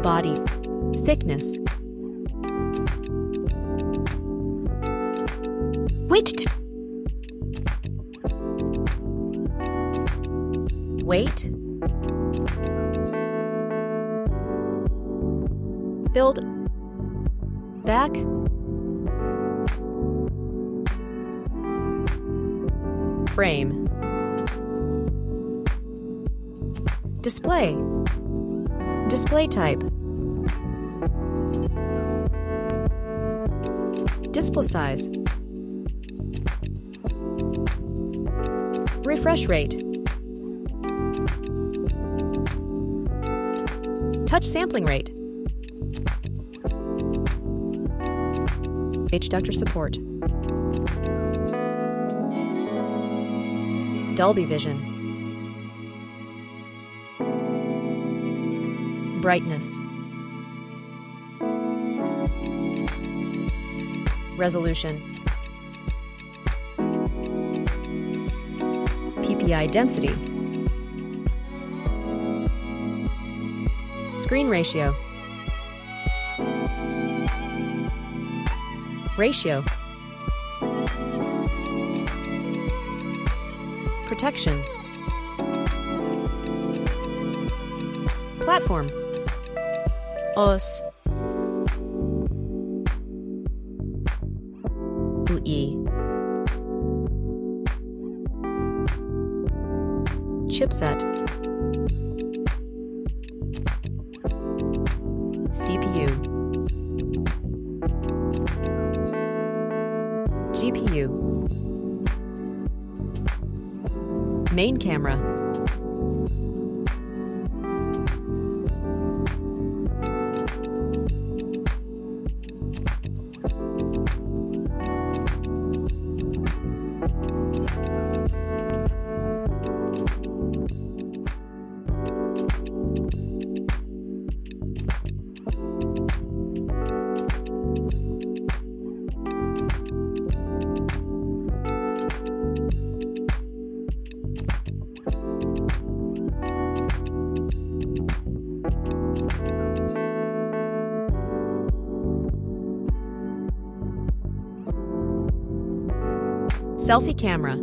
Body. Thickness. Weight. Weight. Build. Back. Frame. Display. Display type. Display size. Refresh rate. Touch sampling rate. H-ductor support. Dolby Vision. Brightness. Resolution. PPI density. Screen ratio. Ratio. Protection. Platform. OS. UI. Chipset. CPU. GPU. Main camera. Selfie camera.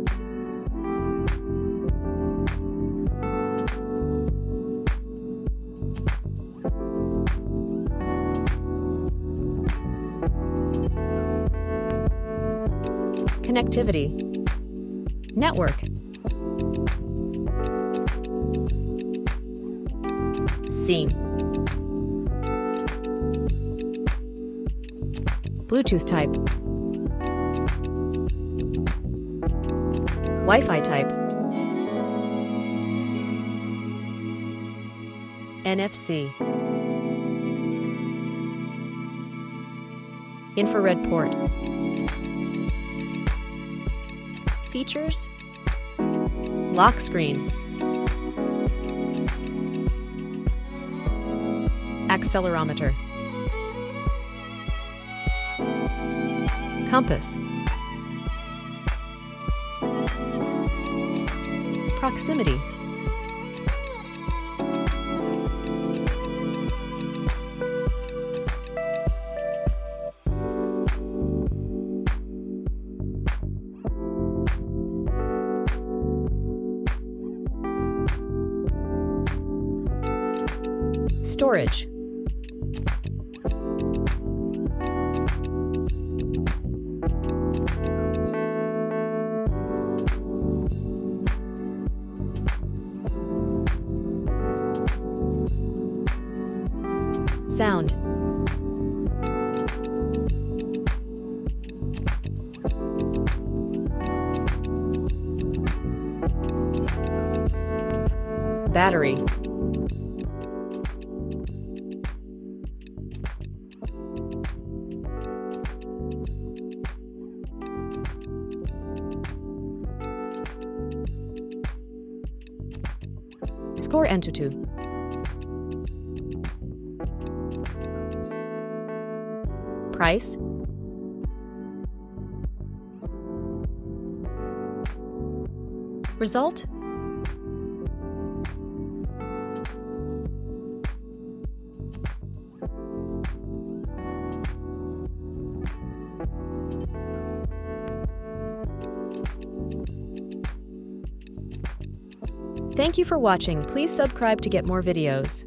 Connectivity. Network. Scene. Bluetooth type. Wi-Fi type. NFC. Infrared port. Features. Lock screen. Accelerometer. Compass. Proximity. Storage. Sound. Battery. Score AnTuTu. Price. Result. Thank you for watching. Please subscribe to get more videos.